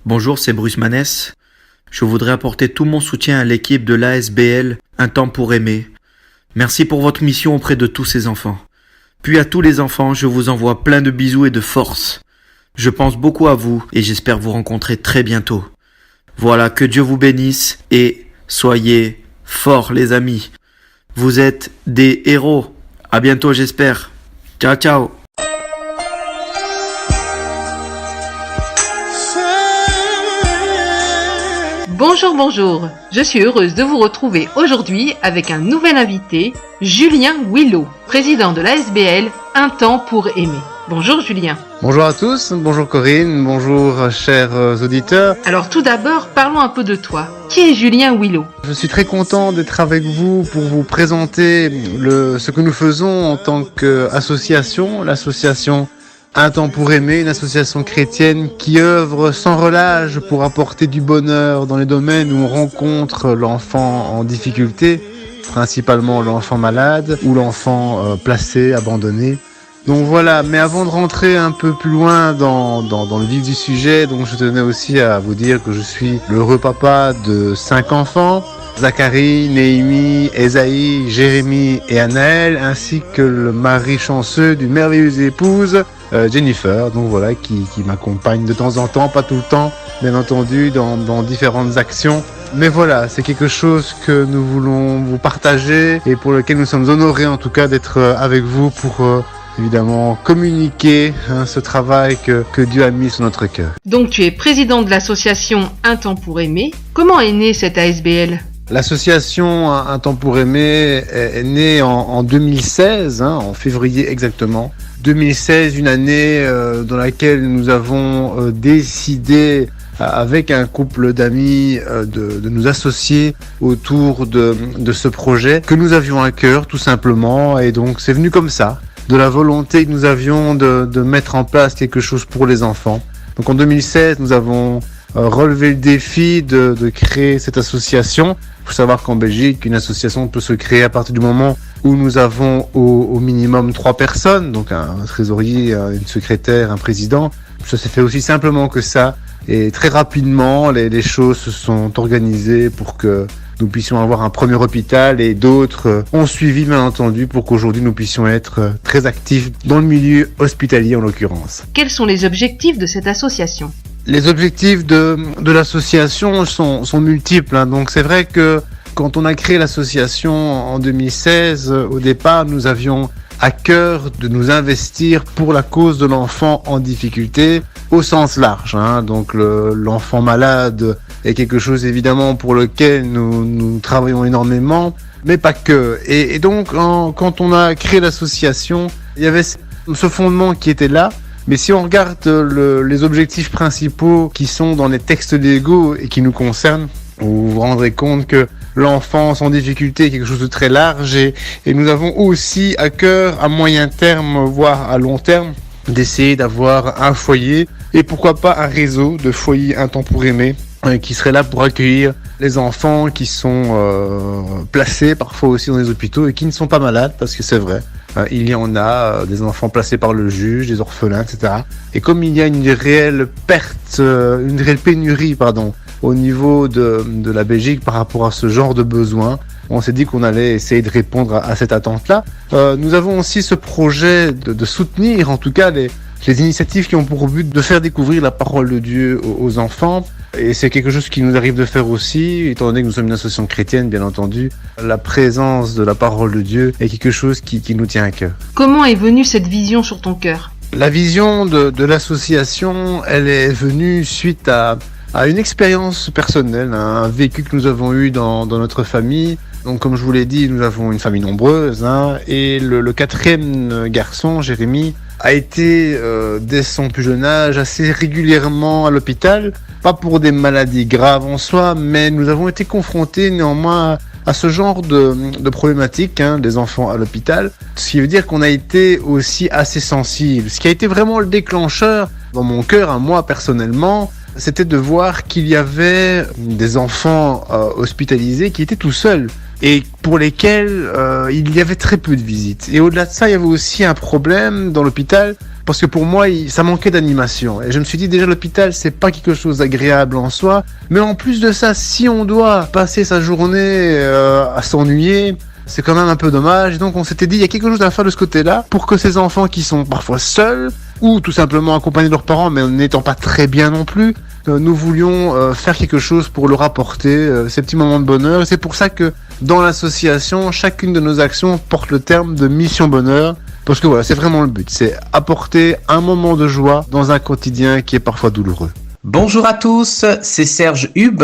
Bonjour, c'est Bruce Manès. Je voudrais apporter tout mon soutien à l'équipe de l'ASBL Un temps pour aimer. Merci pour votre mission auprès de tous ces enfants. Puis à tous les enfants, je vous envoie plein de bisous et de force. Je pense beaucoup à vous et j'espère vous rencontrer très bientôt. Voilà, que Dieu vous bénisse et soyez forts les amis. Vous êtes des héros. À bientôt j'espère. Ciao ciao. Bonjour, je suis heureuse de vous retrouver aujourd'hui avec un nouvel invité, Julien Willow, président de l'ASBL Un temps pour aimer. Bonjour Julien. Bonjour à tous, bonjour Corinne, bonjour chers auditeurs. Alors tout d'abord, parlons un peu de toi. Qui est Julien Willow ? Je suis très content d'être avec vous pour vous présenter ce que nous faisons en tant qu'association, l'association Un temps pour aimer, une association chrétienne qui œuvre sans relâche pour apporter du bonheur dans les domaines où on rencontre l'enfant en difficulté, principalement l'enfant malade ou l'enfant placé, abandonné. Donc voilà, mais avant de rentrer un peu plus loin dans le vif du sujet, donc je tenais aussi à vous dire que je suis l'heureux papa de 5 enfants, Zacharie, Néhémie, Esaïe, Jérémie et Anaël, ainsi que le mari chanceux d'une merveilleuse épouse, Jennifer, donc voilà, qui m'accompagne de temps en temps, pas tout le temps, bien entendu, dans différentes actions. Mais voilà, c'est quelque chose que nous voulons vous partager et pour lequel nous sommes honorés en tout cas d'être avec vous pour évidemment communiquer ce travail que Dieu a mis sur notre cœur. Donc tu es président de l'association Un temps pour aimer. Comment est née cette ASBL ? L'association Un temps pour aimer est née en 2016, en février exactement. 2016, une année dans laquelle nous avons décidé avec un couple d'amis de nous associer autour de ce projet que nous avions à cœur tout simplement, et donc c'est venu comme ça, de la volonté que nous avions de mettre en place quelque chose pour les enfants. Donc en 2016, nous avons relevé le défi de créer cette association. Il faut savoir qu'en Belgique, une association peut se créer à partir du moment où nous avons au minimum 3 personnes, donc un trésorier, une secrétaire, un président. Ça s'est fait aussi simplement que ça. Et très rapidement, les choses se sont organisées pour que nous puissions avoir un premier hôpital, et d'autres ont suivi bien entendu pour qu'aujourd'hui nous puissions être très actifs dans le milieu hospitalier en l'occurrence. Quels sont les objectifs de cette association ? Les objectifs de l'association sont multiples, donc c'est vrai que quand on a créé l'association en 2016, au départ nous avions à cœur de nous investir pour la cause de l'enfant en difficulté au sens large, donc l'enfant malade est quelque chose évidemment pour lequel nous travaillons énormément, mais pas que. Et donc quand on a créé l'association, il y avait ce fondement qui était là. Mais si on regarde les objectifs principaux qui sont dans les textes légaux et qui nous concernent, vous vous rendrez compte que l'enfance en difficulté est quelque chose de très large, et nous avons aussi à cœur, à moyen terme, voire à long terme, d'essayer d'avoir un foyer et pourquoi pas un réseau de foyers Un temps pour aimer qui serait là pour accueillir les enfants qui sont placés parfois aussi dans les hôpitaux et qui ne sont pas malades, parce que c'est vrai. Il y en a des enfants placés par le juge, des orphelins, etc. Et comme il y a une réelle pénurie, au niveau de la Belgique par rapport à ce genre de besoin, on s'est dit qu'on allait essayer de répondre à cette attente-là. Nous avons aussi ce projet de soutenir, en tout cas, les initiatives qui ont pour but de faire découvrir la parole de Dieu aux enfants. Et c'est quelque chose qui nous arrive de faire aussi, étant donné que nous sommes une association chrétienne, bien entendu. La présence de la parole de Dieu est quelque chose qui nous tient à cœur. Comment est venue cette vision sur ton cœur ? La vision de l'association, elle est venue suite à une expérience personnelle, un vécu que nous avons eu dans notre famille. Donc comme je vous l'ai dit, nous avons une famille nombreuse, et le 4e garçon, Jérémie, a été dès son plus jeune âge assez régulièrement à l'hôpital, pas pour des maladies graves en soi, mais nous avons été confrontés néanmoins à ce genre de problématiques, des enfants à l'hôpital, ce qui veut dire qu'on a été aussi assez sensible. Ce qui a été vraiment le déclencheur dans mon cœur, à moi personnellement, c'était de voir qu'il y avait des enfants hospitalisés qui étaient tout seuls et pour lesquels il y avait très peu de visites. Et au-delà de ça, il y avait aussi un problème dans l'hôpital parce que pour moi, ça manquait d'animation. Et je me suis dit, déjà, l'hôpital, c'est pas quelque chose d'agréable en soi. Mais en plus de ça, si on doit passer sa journée à s'ennuyer, c'est quand même un peu dommage. Donc on s'était dit, il y a quelque chose à faire de ce côté-là pour que ces enfants qui sont parfois seuls ou tout simplement accompagnés de leurs parents, mais n'étant pas très bien non plus, nous voulions faire quelque chose pour leur apporter ces petits moments de bonheur. Et c'est pour ça que dans l'association, chacune de nos actions porte le terme de mission bonheur. Parce que voilà, c'est vraiment le but, c'est apporter un moment de joie dans un quotidien qui est parfois douloureux. Bonjour à tous, c'est Serge Hub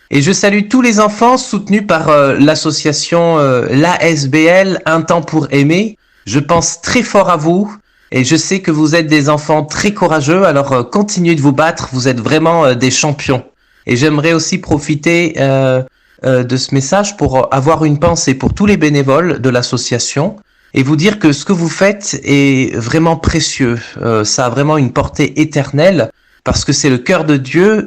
et je salue tous les enfants soutenus par l'association l'ASBL Un temps pour aimer. Je pense très fort à vous et je sais que vous êtes des enfants très courageux, alors continuez de vous battre, vous êtes vraiment des champions. Et j'aimerais aussi profiter de ce message pour avoir une pensée pour tous les bénévoles de l'association et vous dire que ce que vous faites est vraiment précieux. Ça a vraiment une portée éternelle. Parce que c'est le cœur de Dieu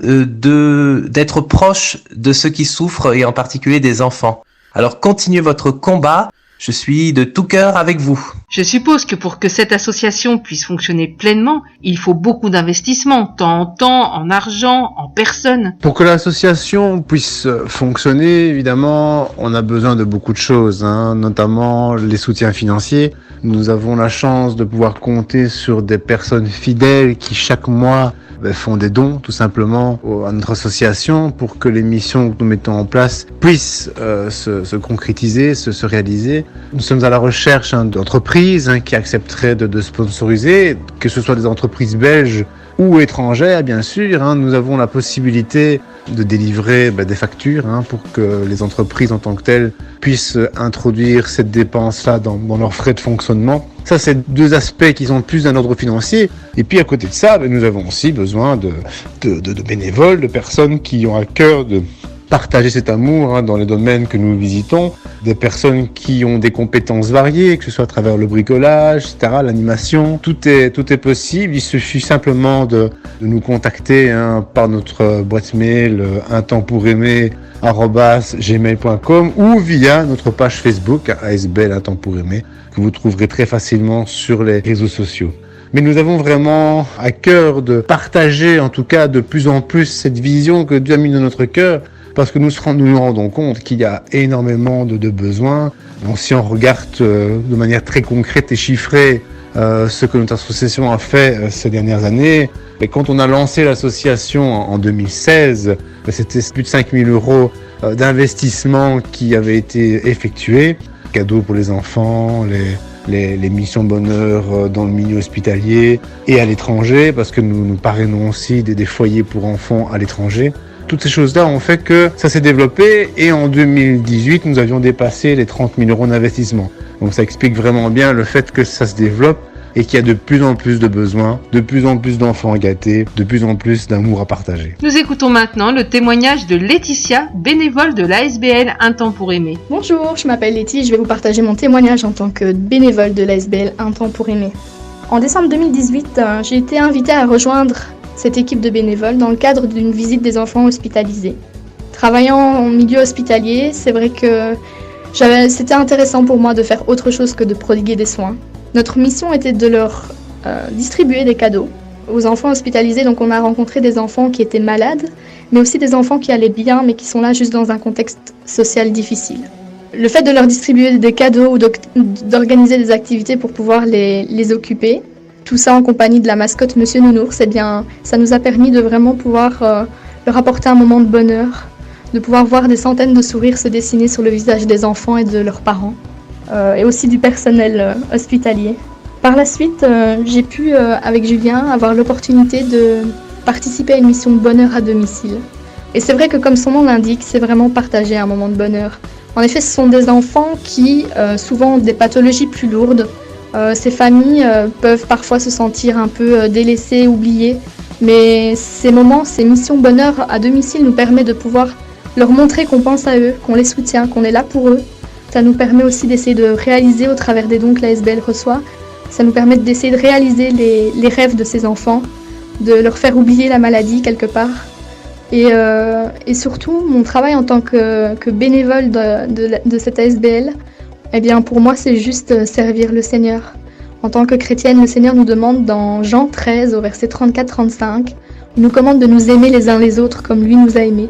d'être proche de ceux qui souffrent et en particulier des enfants. Alors continuez votre combat, je suis de tout cœur avec vous. Je suppose que pour que cette association puisse fonctionner pleinement, il faut beaucoup d'investissement, tant en temps, en argent, en personnes. Pour que l'association puisse fonctionner, évidemment, on a besoin de beaucoup de choses, notamment les soutiens financiers. Nous avons la chance de pouvoir compter sur des personnes fidèles qui chaque mois font des dons tout simplement à notre association pour que les missions que nous mettons en place puissent se concrétiser, se réaliser. Nous sommes à la recherche d'entreprises qui accepteraient de sponsoriser, que ce soit des entreprises belges ou étrangères bien sûr. Nous avons la possibilité de délivrer des factures pour que les entreprises en tant que telles puissent introduire cette dépense-là dans leurs frais de fonctionnement. Ça, c'est deux aspects qui sont plus d'un ordre financier. Et puis à côté de ça, nous avons aussi besoin de bénévoles, de personnes qui ont à cœur de partager cet amour dans les domaines que nous visitons, des personnes qui ont des compétences variées, que ce soit à travers le bricolage, etc., l'animation, tout est possible. Il suffit simplement de nous contacter par notre boîte mail untempspouraimer@gmail.com ou via notre page Facebook ASBL Un temps pour aimer, que vous trouverez très facilement sur les réseaux sociaux. Mais nous avons vraiment à cœur de partager, en tout cas de plus en plus, cette vision que Dieu a mis dans notre cœur, parce que nous nous rendons compte qu'il y a énormément de besoins. Donc, si on regarde de manière très concrète et chiffrée ce que notre association a fait ces dernières années, et quand on a lancé l'association en 2016, c'était plus de 5 000 € d'investissement qui avaient été effectués. Cadeaux pour les enfants, les missions bonheur dans le milieu hospitalier et à l'étranger, parce que nous parrainons aussi des foyers pour enfants à l'étranger. Toutes ces choses-là ont fait que ça s'est développé et en 2018, nous avions dépassé les 30 000 € d'investissement. Donc ça explique vraiment bien le fait que ça se développe et qu'il y a de plus en plus de besoins, de plus en plus d'enfants gâtés, de plus en plus d'amour à partager. Nous écoutons maintenant le témoignage de Laetitia, bénévole de l'ASBL Un temps pour aimer. Bonjour, je m'appelle Letty, je vais vous partager mon témoignage en tant que bénévole de l'ASBL Un temps pour aimer. En décembre 2018, j'ai été invitée à rejoindre cette équipe de bénévoles dans le cadre d'une visite des enfants hospitalisés. Travaillant en milieu hospitalier, c'est vrai que c'était intéressant pour moi de faire autre chose que de prodiguer des soins. Notre mission était de leur distribuer des cadeaux aux enfants hospitalisés. Donc on a rencontré des enfants qui étaient malades, mais aussi des enfants qui allaient bien, mais qui sont là juste dans un contexte social difficile. Le fait de leur distribuer des cadeaux ou d'organiser des activités pour pouvoir les occuper, tout ça en compagnie de la mascotte Monsieur Nounours, ça nous a permis de vraiment pouvoir leur apporter un moment de bonheur, de pouvoir voir des centaines de sourires se dessiner sur le visage des enfants et de leurs parents, et aussi du personnel hospitalier. Par la suite, j'ai pu, avec Julien, avoir l'opportunité de participer à une mission de bonheur à domicile. Et c'est vrai que comme son nom l'indique, c'est vraiment partager un moment de bonheur. En effet, ce sont des enfants qui, souvent ont des pathologies plus lourdes. Ces familles peuvent parfois se sentir un peu délaissées, oubliées. Mais ces moments, ces missions bonheur à domicile nous permettent de pouvoir leur montrer qu'on pense à eux, qu'on les soutient, qu'on est là pour eux. Ça nous permet aussi d'essayer de réaliser au travers des dons que l'ASBL reçoit. Ça nous permet d'essayer de réaliser les rêves de ces enfants, de leur faire oublier la maladie quelque part. Et surtout, mon travail en tant que bénévole de cette ASBL, eh bien pour moi c'est juste servir le Seigneur. En tant que chrétienne, le Seigneur nous demande dans Jean 13 au verset 34-35, il nous commande de nous aimer les uns les autres comme lui nous a aimés.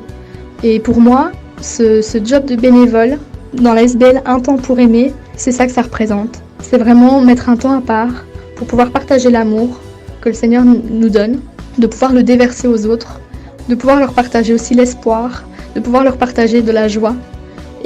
Et pour moi, ce job de bénévole dans la SBL Un temps pour aimer, c'est ça que ça représente. C'est vraiment mettre un temps à part pour pouvoir partager l'amour que le Seigneur nous donne, de pouvoir le déverser aux autres, de pouvoir leur partager aussi l'espoir, de pouvoir leur partager de la joie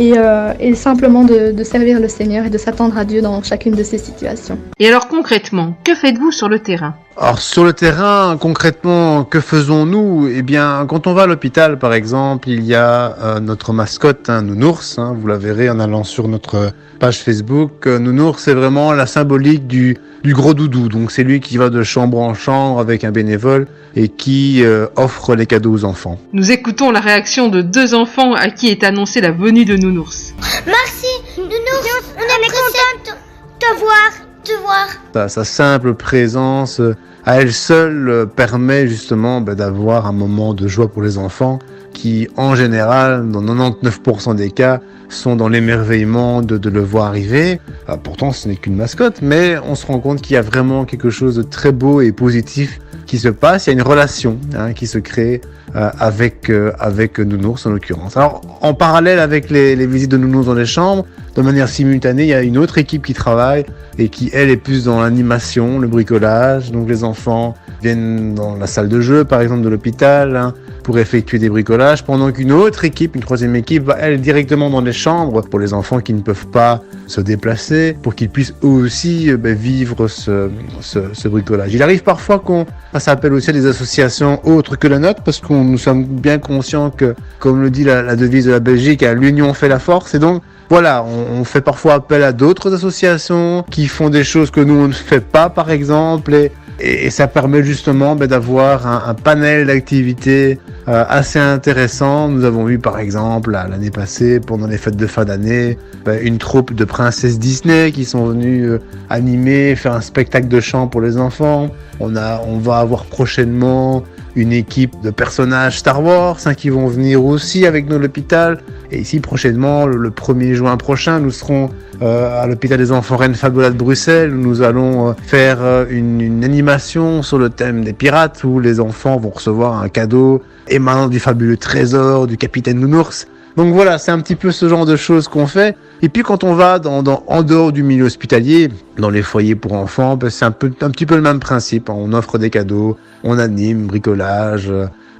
et simplement de servir le Seigneur et de s'attendre à Dieu dans chacune de ces situations. Et alors concrètement, que faites-vous sur le terrain ? Alors sur le terrain, concrètement, que faisons-nous ? Eh bien, quand on va à l'hôpital, par exemple, il y a notre mascotte, Nounours. Vous la verrez en allant sur notre page Facebook. Nounours, c'est vraiment la symbolique du gros doudou. Donc c'est lui qui va de chambre en chambre avec un bénévole et qui offre les cadeaux aux enfants. Nous écoutons la réaction de 2 enfants à qui est annoncée la venue de Nounours. Merci, Nounours, on est content de te voir. Sa simple présence à elle seule permet justement d'avoir un moment de joie pour les enfants qui, en général, dans 99% des cas, sont dans l'émerveillement de le voir arriver. Pourtant, ce n'est qu'une mascotte, mais on se rend compte qu'il y a vraiment quelque chose de très beau et positif qui se passe. Il y a une relation qui se crée avec Nounours en l'occurrence. Alors, en parallèle avec les visites de Nounours dans les chambres, de manière simultanée, il y a une autre équipe qui travaille et qui, elle, est plus dans l'animation, le bricolage. Donc, les enfants viennent dans la salle de jeu, par exemple, de l'hôpital, pour effectuer des bricolages, pendant qu'une autre équipe, une troisième équipe, va, elle, directement dans les chambres pour les enfants qui ne peuvent pas se déplacer, pour qu'ils puissent eux aussi vivre ce bricolage. Il arrive parfois qu'on fasse appel aussi à des associations autres que la nôtre, parce que nous sommes bien conscients que, comme le dit la devise de la Belgique, l'union fait la force, et donc voilà, on fait parfois appel à d'autres associations qui font des choses que nous on ne fait pas, par exemple, et ça permet justement d'avoir un panel d'activités assez intéressant. Nous avons eu par exemple l'année passée, pendant les fêtes de fin d'année, une troupe de princesses Disney qui sont venues animer, faire un spectacle de chant pour les enfants. On va avoir prochainement une équipe de personnages Star Wars qui vont venir aussi avec nous à l'hôpital. Et ici prochainement, le 1er juin prochain, nous serons à l'hôpital des enfants Reine Fagola de Bruxelles. Nous allons faire une animation sur le thème des pirates où les enfants vont recevoir un cadeau émanant du fabuleux trésor du capitaine Nounours. Donc voilà, c'est un petit peu ce genre de choses qu'on fait. Et puis quand on va en dehors du milieu hospitalier, dans les foyers pour enfants, c'est un petit peu le même principe. On offre des cadeaux, on anime, bricolage.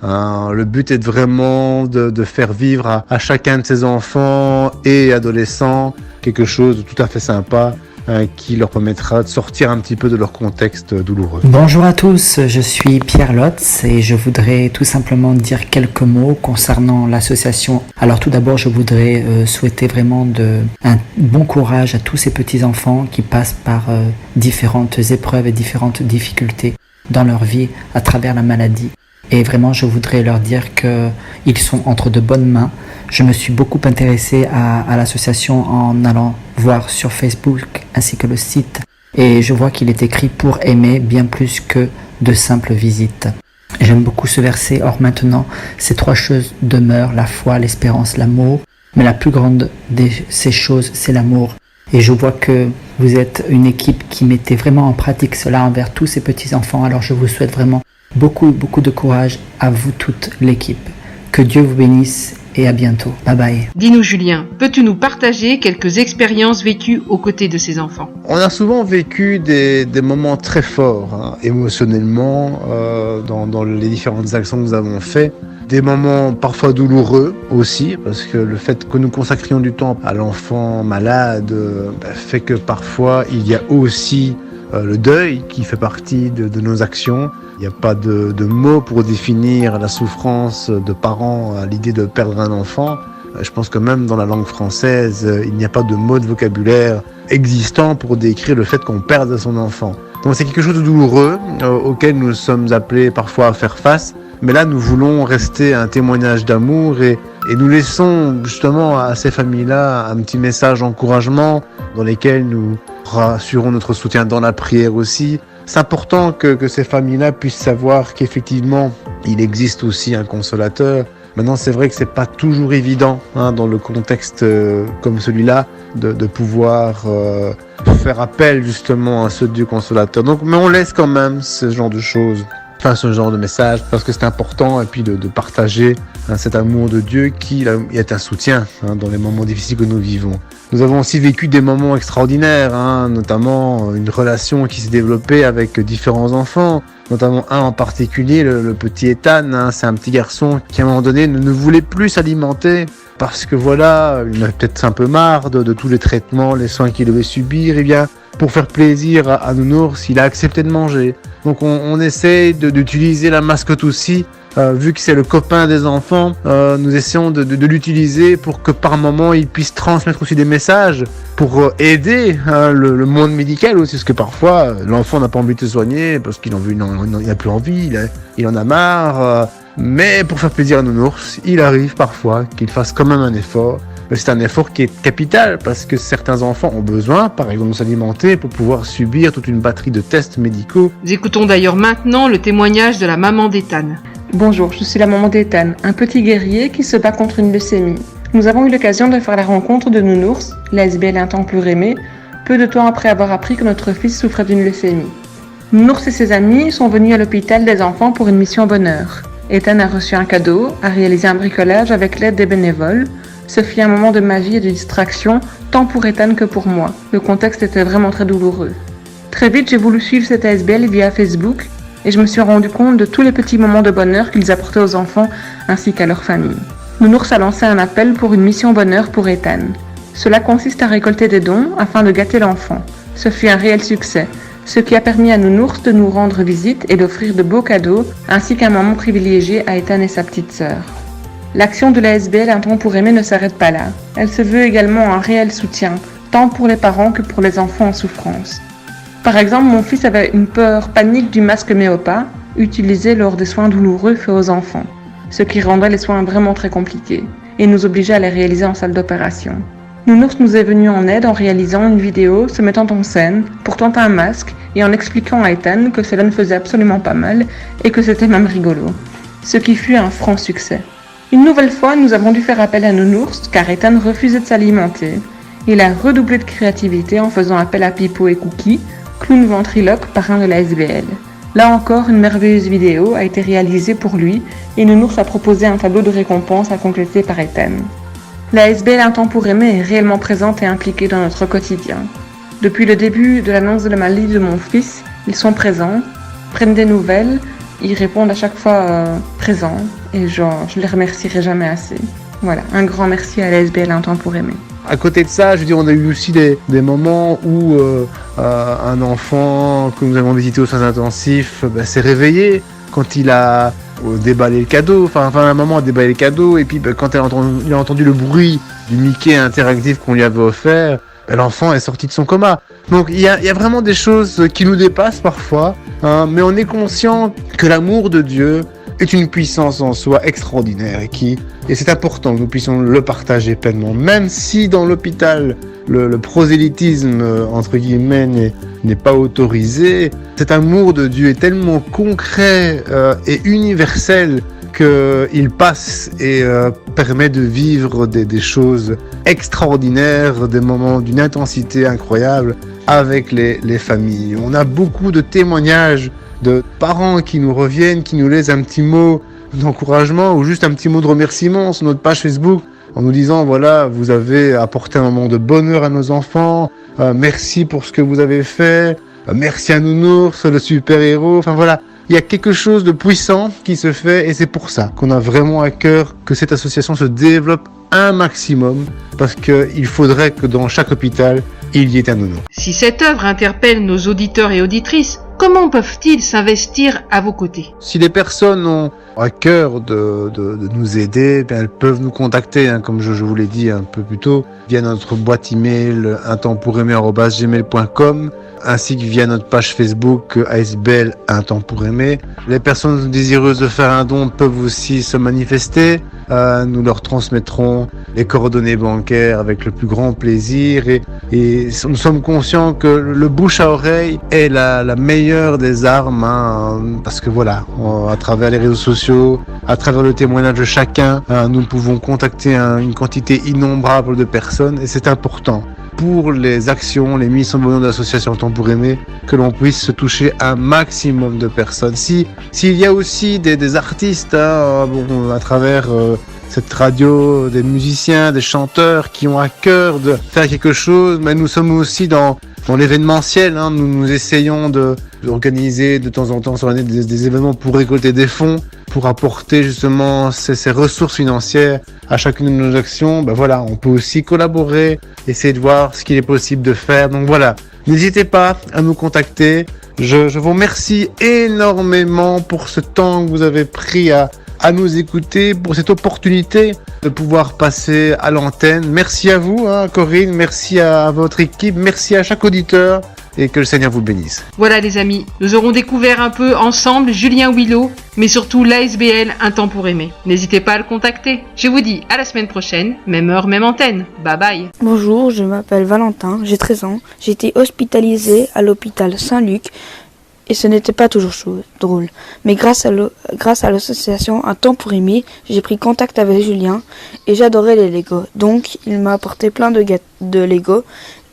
Le but est vraiment de faire vivre à chacun de ces enfants et adolescents quelque chose de tout à fait sympa qui leur permettra de sortir un petit peu de leur contexte douloureux. Bonjour à tous, je suis Pierre Lotz et je voudrais tout simplement dire quelques mots concernant l'association. Alors tout d'abord, je voudrais souhaiter vraiment un bon courage à tous ces petits-enfants qui passent par différentes épreuves et différentes difficultés dans leur vie à travers la maladie. Et vraiment, je voudrais leur dire qu'ils sont entre de bonnes mains. Je me suis beaucoup intéressé à l'association en allant voir sur Facebook ainsi que le site. Et je vois qu'il est écrit pour aimer bien plus que de simples visites. J'aime beaucoup ce verset. Or maintenant, ces 3 choses demeurent, la foi, l'espérance, l'amour. Mais la plus grande de ces choses, c'est l'amour. Et je vois que vous êtes une équipe qui mettait vraiment en pratique cela envers tous ces petits-enfants. Alors je vous souhaite vraiment beaucoup de courage à vous toute l'équipe. Que Dieu vous bénisse et à bientôt. Bye bye. Dis-nous Julien, peux-tu nous partager quelques expériences vécues aux côtés de ces enfants ? On a souvent vécu des moments très forts, émotionnellement, dans les différentes actions que nous avons faites. Des moments parfois douloureux aussi, parce que le fait que nous consacrions du temps à l'enfant malade fait que parfois il y a aussi le deuil qui fait partie de nos actions. Il n'y a pas de mots pour définir la souffrance de parents à l'idée de perdre un enfant. Je pense que même dans la langue française, il n'y a pas de mots de vocabulaire existant pour décrire le fait qu'on perde son enfant. Donc c'est quelque chose de douloureux auquel nous sommes appelés parfois à faire face. Mais là, nous voulons rester un témoignage d'amour et nous laissons justement à ces familles-là un petit message d'encouragement dans lesquels nous rassurons notre soutien dans la prière aussi. C'est important que ces familles-là puissent savoir qu'effectivement, il existe aussi un consolateur. Maintenant, c'est vrai que c'est pas toujours évident dans le contexte comme celui-là de pouvoir faire appel justement à ce Dieu consolateur. Donc, mais on laisse quand même ce genre de choses, enfin ce genre de message, parce que c'est important, et puis de partager cet amour de Dieu qui est un soutien dans les moments difficiles que nous vivons. Nous avons aussi vécu des moments extraordinaires, notamment une relation qui s'est développée avec différents enfants, notamment un en particulier, le petit Ethan. C'est un petit garçon qui à un moment donné ne voulait plus s'alimenter parce que voilà, il en avait peut-être un peu marre de tous les traitements, les soins qu'il devait subir. Et bien, pour faire plaisir à Nounours, il a accepté de manger. Donc on essaie d'utiliser la mascotte aussi. Vu que c'est le copain des enfants, nous essayons de l'utiliser pour que par moment il puisse transmettre aussi des messages pour aider le monde médical aussi, parce que parfois l'enfant n'a pas envie de se soigner parce qu'il n'a plus envie, il en a marre, mais pour faire plaisir à Nounours, il arrive parfois qu'il fasse quand même un effort. Mais c'est un effort qui est capital parce que certains enfants ont besoin, par exemple, de s'alimenter pour pouvoir subir toute une batterie de tests médicaux. Nous écoutons d'ailleurs maintenant le témoignage de la maman d'Ethan. Bonjour, je suis la maman d'Ethan, un petit guerrier qui se bat contre une leucémie. Nous avons eu l'occasion de faire la rencontre de Nounours, l'ASBL Un temps pour aimer, peu de temps après avoir appris que notre fils souffrait d'une leucémie. Nounours et ses amis sont venus à l'hôpital des enfants pour une mission bonheur. Ethan a reçu un cadeau, a réalisé un bricolage avec l'aide des bénévoles. Ce fut un moment de magie et de distraction, tant pour Ethan que pour moi. Le contexte était vraiment très douloureux. Très vite, j'ai voulu suivre cette ASBL via Facebook et je me suis rendu compte de tous les petits moments de bonheur qu'ils apportaient aux enfants ainsi qu'à leur famille. Nounours a lancé un appel pour une mission bonheur pour Ethan. Cela consiste à récolter des dons afin de gâter l'enfant. Ce fut un réel succès, ce qui a permis à Nounours de nous rendre visite et d'offrir de beaux cadeaux ainsi qu'un moment privilégié à Ethan et sa petite sœur. L'action de l'ASBL Un temps pour aimer ne s'arrête pas là. Elle se veut également un réel soutien, tant pour les parents que pour les enfants en souffrance. Par exemple, mon fils avait une peur panique du masque Méopa, utilisé lors des soins douloureux faits aux enfants, ce qui rendait les soins vraiment très compliqués, et nous obligeait à les réaliser en salle d'opération. Nounours nous est venu en aide en réalisant une vidéo se mettant en scène, portant un masque et en expliquant à Ethan que cela ne faisait absolument pas mal et que c'était même rigolo, ce qui fut un franc succès. Une nouvelle fois, nous avons dû faire appel à Nounours car Ethan refusait de s'alimenter. Il a redoublé de créativité en faisant appel à Pipo et Cookie, clown ventriloque parrain de la SBL. Là encore, une merveilleuse vidéo a été réalisée pour lui et Nounours a proposé un tableau de récompense à compléter par Ethan. La SBL Un temps pour aimer est réellement présente et impliquée dans notre quotidien. Depuis le début de l'annonce de la maladie de mon fils, ils sont présents, prennent des nouvelles, ils répondent à chaque fois présents et je les remercierai jamais assez. Voilà, un grand merci à la SBL Un temps pour aimer. À côté de ça, je veux dire, on a eu aussi des moments où un enfant que nous avons visité aux soins intensifs s'est réveillé quand il a déballé le cadeau, enfin la maman a déballé le cadeau, et puis quand il a entendu le bruit du Mickey interactif qu'on lui avait offert, l'enfant est sorti de son coma. Donc il y a vraiment des choses qui nous dépassent parfois, mais on est conscient que l'amour de Dieu est une puissance en soi extraordinaire et c'est important que nous puissions le partager pleinement, même si dans l'hôpital le prosélytisme entre guillemets n'est pas autorisé. Cet amour de Dieu est tellement concret et universel qu'il passe et permet de vivre des choses extraordinaires, des moments d'une intensité incroyable avec les familles. On a beaucoup de témoignages de parents qui nous reviennent, qui nous laissent un petit mot d'encouragement ou juste un petit mot de remerciement sur notre page Facebook en nous disant voilà, vous avez apporté un moment de bonheur à nos enfants, merci pour ce que vous avez fait, merci à Nounours, le super-héros, enfin voilà. Il y a quelque chose de puissant qui se fait et c'est pour ça qu'on a vraiment à cœur que cette association se développe un maximum parce qu'il faudrait que dans chaque hôpital, il y ait un nounours. Si cette œuvre interpelle nos auditeurs et auditrices, comment peuvent-ils s'investir à vos côtés? Si les personnes ont à cœur de nous aider, elles peuvent nous contacter, comme je vous l'ai dit un peu plus tôt, via notre boîte email untempouraimer@gmail.com ainsi que via notre page Facebook ASBL Un temps pour aimer. Les personnes désireuses de faire un don peuvent aussi se manifester. Nous leur transmettrons les coordonnées bancaires avec le plus grand plaisir et nous sommes conscients que le bouche à oreille est la meilleure des armes, parce que voilà, à travers les réseaux sociaux, à travers le témoignage de chacun, nous pouvons contacter une quantité innombrable de personnes et c'est important pour les actions, les missions de l'association Un temps pour aimer, que l'on puisse se toucher un maximum de personnes. S'il y a aussi des artistes à travers cette radio, des musiciens, des chanteurs qui ont à cœur de faire quelque chose, mais nous sommes aussi dans l'événementiel. Nous essayons d'organiser de temps en temps sur l'année des événements pour récolter des fonds, pour apporter justement ces ressources financières à chacune de nos actions. Voilà, on peut aussi collaborer, essayer de voir ce qu'il est possible de faire. Donc voilà, n'hésitez pas à nous contacter. Je vous remercie énormément pour ce temps que vous avez pris à nous écouter, pour cette opportunité de pouvoir passer à l'antenne. Merci à vous, Corinne, merci à votre équipe, merci à chaque auditeur et que le Seigneur vous bénisse. Voilà les amis, nous aurons découvert un peu ensemble Julien Willow, mais surtout l'ASBL Un temps pour aimer. N'hésitez pas à le contacter. Je vous dis à la semaine prochaine, même heure, même antenne. Bye bye. Bonjour, je m'appelle Valentin, j'ai 13 ans. J'ai été hospitalisé à l'hôpital Saint-Luc. Et ce n'était pas toujours drôle. Mais grâce à l'association Un temps pour aimer, j'ai pris contact avec Julien et j'adorais les Lego. Donc, il m'a apporté plein de Lego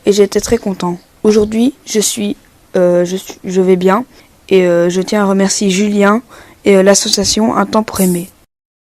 et j'étais très content. Aujourd'hui, je vais bien et je tiens à remercier Julien et l'association Un temps pour aimer.